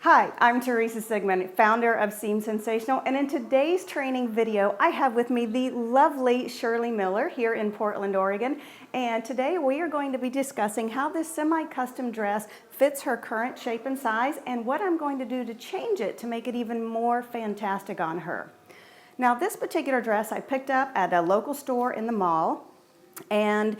Hi, I'm Teresa Sigmon, founder of Sensational, and in today's training video, I have with me the lovely Shirley Miller here in Portland, Oregon. And today we are going to be discussing how this semi-custom dress fits her current shape and size and what I'm going to do to change it to make it even more fantastic on her. Now, this particular dress I picked up at a local store in the mall and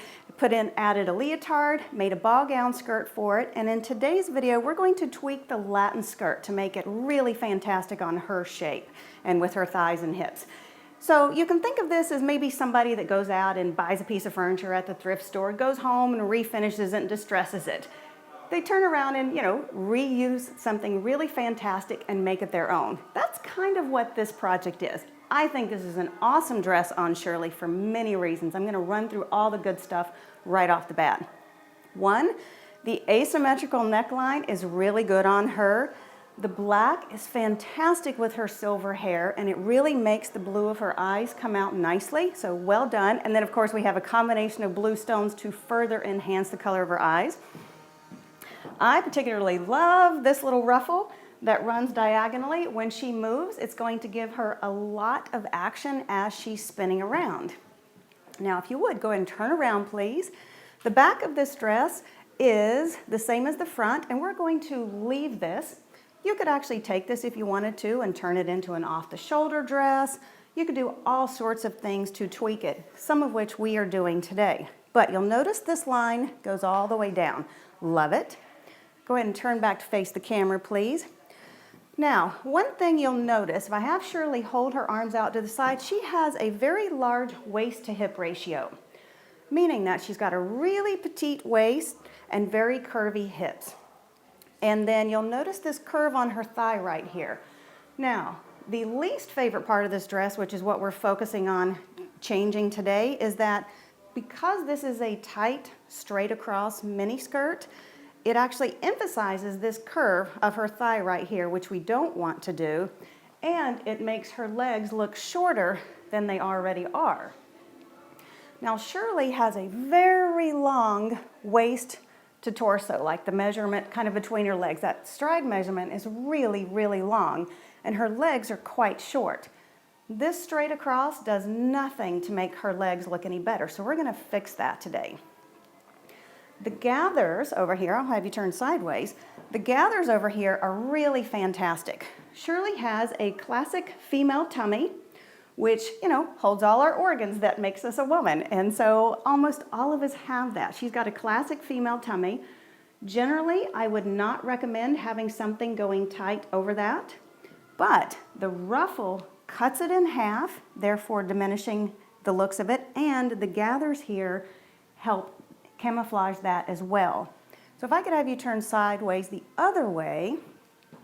added a leotard, made a ball gown skirt for it, and in today's video we're going to tweak the Latin skirt to make it really fantastic on her shape and with her thighs and hips. So you can think of this as maybe somebody that goes out and buys a piece of furniture at the thrift store, goes home and refinishes it and distresses it. They turn around and, reuse something really fantastic and make it their own. That's kind of what this project is. I think this is an awesome dress on Shirley for many reasons. I'm going to run through all the good stuff right off the bat. One, the asymmetrical neckline is really good on her. The black is fantastic with her silver hair, and it really makes the blue of her eyes come out nicely, so well done. And then, of course, we have a combination of blue stones to further enhance the color of her eyes. I particularly love this little ruffle that runs diagonally. When she moves, it's going to give her a lot of action as she's spinning around. Now, if you would, go ahead and turn around, please. The back of this dress is the same as the front, and we're going to leave this. You could actually take this if you wanted to and turn it into an off-the-shoulder dress. You could do all sorts of things to tweak it, some of which we are doing today. But you'll notice this line goes all the way down. Love it. Go ahead and turn back to face the camera, please. Now, one thing you'll notice, if I have Shirley hold her arms out to the side, she has a very large waist to hip ratio, meaning that she's got a really petite waist and very curvy hips. And then you'll notice this curve on her thigh right here. Now, the least favorite part of this dress, which is what we're focusing on changing today, is that because this is a tight, straight across mini skirt, it actually emphasizes this curve of her thigh right here, which we don't want to do, and it makes her legs look shorter than they already are. Now, Shirley has a very long waist to torso, like the measurement kind of between her legs. That stride measurement is really, really long, and her legs are quite short. This straight across does nothing to make her legs look any better, so we're going to fix that today. The gathers over here, I'll have you turn sideways. The gathers over here are really fantastic. Shirley has a classic female tummy, which, holds all our organs that makes us a woman. And so almost all of us have that. She's got a classic female tummy. Generally, I would not recommend having something going tight over that, but the ruffle cuts it in half, therefore diminishing the looks of it, and the gathers here help camouflage that as well. So if I could have you turn sideways the other way,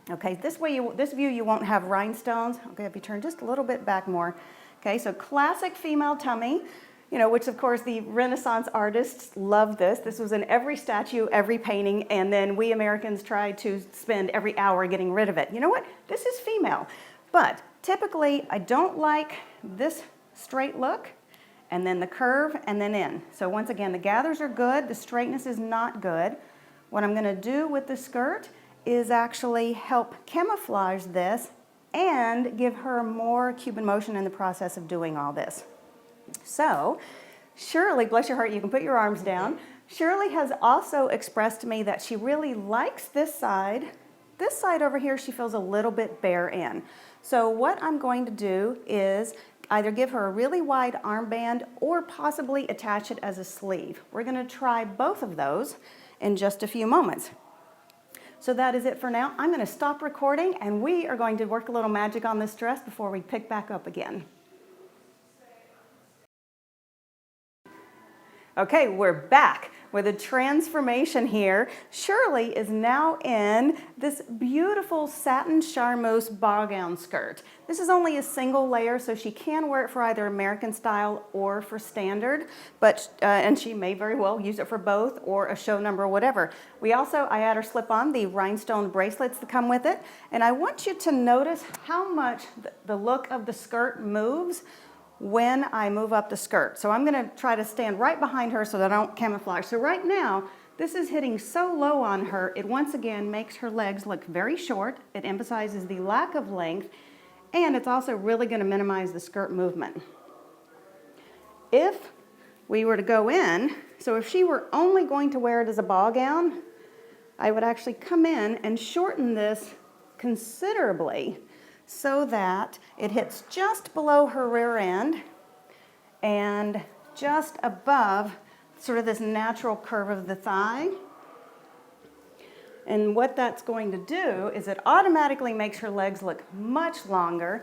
okay, this view you won't have rhinestones. Okay, if you turn just a little bit back more. Okay, so classic female tummy, which of course the Renaissance artists love this. This was in every statue, every painting, and then we Americans tried to spend every hour getting rid of it. You know what? This is female. But typically I don't like this straight look, and then the curve, and then in. So once again, the gathers are good, the straightness is not good. What I'm gonna do with the skirt is actually help camouflage this and give her more Cuban motion in the process of doing all this. So, Shirley, bless your heart, you can put your arms down. Shirley has also expressed to me that she really likes this side. This side over here, she feels a little bit bare in. So what I'm going to do is either give her a really wide armband or possibly attach it as a sleeve. We're going to try both of those in just a few moments. So that is it for now. I'm going to stop recording and we are going to work a little magic on this dress before we pick back up again. Okay, we're back with a transformation here. Shirley is now in this beautiful satin charmeuse ball gown skirt. This is only a single layer, so she can wear it for either American style or for standard, and she may very well use it for both or a show number or whatever. I had her slip on the rhinestone bracelets that come with it, and I want you to notice how much the look of the skirt moves when I move up the skirt. So I'm going to try to stand right behind her so that I don't camouflage. So right now, This is hitting so low on her, it once again makes her legs look very short. It emphasizes the lack of length, and it's also really going to minimize the skirt movement. If we were to go in, so if she were only going to wear it as a ball gown, I would actually come in and shorten this considerably so that it hits just below her rear end and just above sort of this natural curve of the thigh. And what that's going to do is it automatically makes her legs look much longer,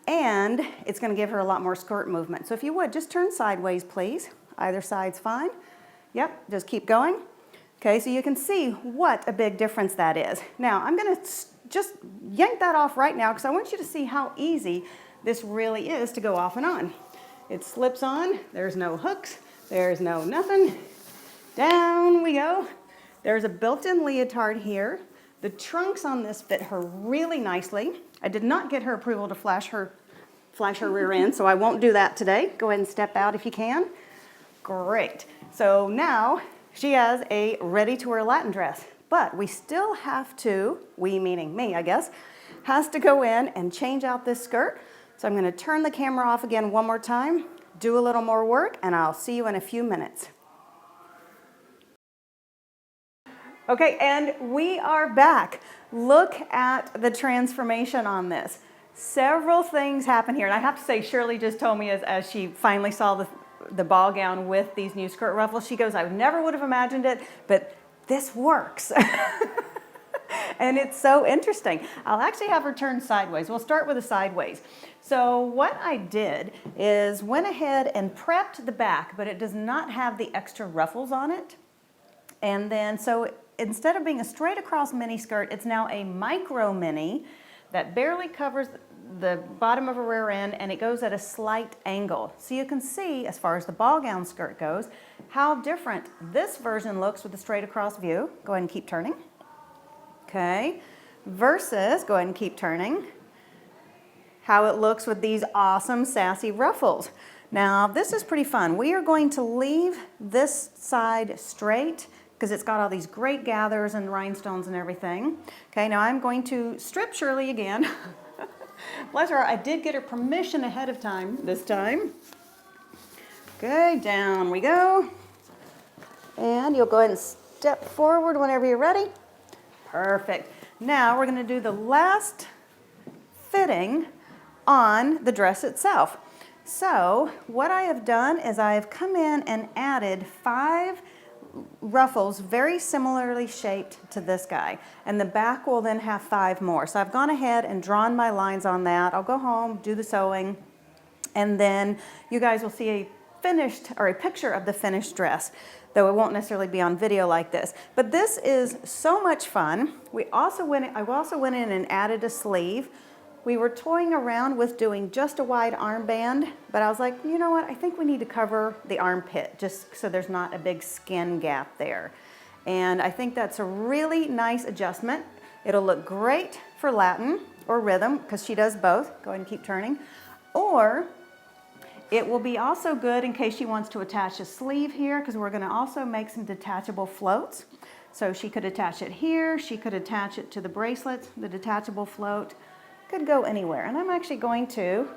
and it's going to give her a lot more skirt movement. So if you would, just turn sideways, please. Either side's fine. Yep, just keep going. Okay, so you can see what a big difference that is. Now, I'm going to just yank that off right now because I want you to see how easy this really is to go off and on. It slips on. There's no hooks. There's no nothing. Down we go. There's a built-in leotard here. The trunks on this fit her really nicely. I did not get her approval to flash her rear end, so I won't do that today. Go ahead and step out if you can. Great. So now she has a ready-to-wear Latin dress, but we still have to, we meaning me, I guess, has to go in and change out this skirt. So I'm going to turn the camera off again one more time, do a little more work, and I'll see you in a few minutes. Okay, and we are back. Look at the transformation on this. Several things happen here, and I have to say Shirley just told me as she finally saw the ball gown with these new skirt ruffles, she goes, I never would have imagined it, but this works. And it's so interesting. I'll actually have her turn sideways. We'll start with the sideways. So what I did is went ahead and prepped the back, but it does not have the extra ruffles on it. And then, so instead of being a straight across mini skirt, it's now a micro mini that barely covers the bottom of her rear end, and it goes at a slight angle. So you can see, as far as the ball gown skirt goes, how different this version looks with the straight across view. Go ahead and keep turning. Okay, versus, go ahead and keep turning, how it looks with these awesome sassy ruffles. Now, this is pretty fun. We are going to leave this side straight because it's got all these great gathers and rhinestones and everything. Okay, now I'm going to strip Shirley again. Bless her, I did get her permission ahead of time this time. Okay, down we go. And you'll go ahead and step forward whenever you're ready. Perfect. Now we're going to do the last fitting on the dress itself. So what I have done is I have come in and added 5 ruffles very similarly shaped to this guy, and the back will then have 5 more. So I've gone ahead and drawn my lines on that. I'll go home, do the sewing, and then you guys will see a finished or a picture of the finished dress, though it won't necessarily be on video like this. But this is so much fun. I also went in and added a sleeve. We were toying around with doing just a wide armband, but I was like, you know what, I think we need to cover the armpit just so there's not a big skin gap there. And I think that's a really nice adjustment. It'll look great for Latin or rhythm, because she does both. Go ahead and keep turning. Or it will be also good in case she wants to attach a sleeve here, because we're going to also make some detachable floats. So she could attach it here, she could attach it to the bracelets, the detachable float. Could go anywhere. And I'm actually going to,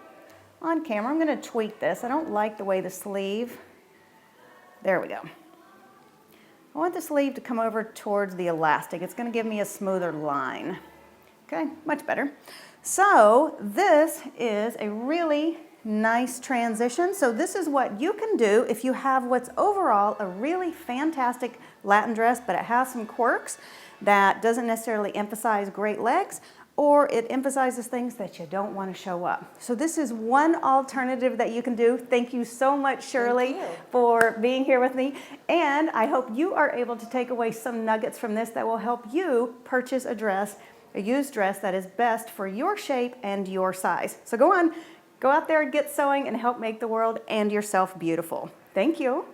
on camera, I'm going to tweak this. I don't like the way the sleeve, there we go. I want the sleeve to come over towards the elastic. It's going to give me a smoother line. Okay, much better. So this is a really nice transition. So this is what you can do if you have what's overall a really fantastic Latin dress, but it has some quirks that doesn't necessarily emphasize great legs, or it emphasizes things that you don't want to show up. So this is one alternative that you can do. Thank you so much, Shirley, for being here with me. And I hope you are able to take away some nuggets from this that will help you purchase a dress, a used dress that is best for your shape and your size. So go on, go out there and get sewing and help make the world and yourself beautiful. Thank you.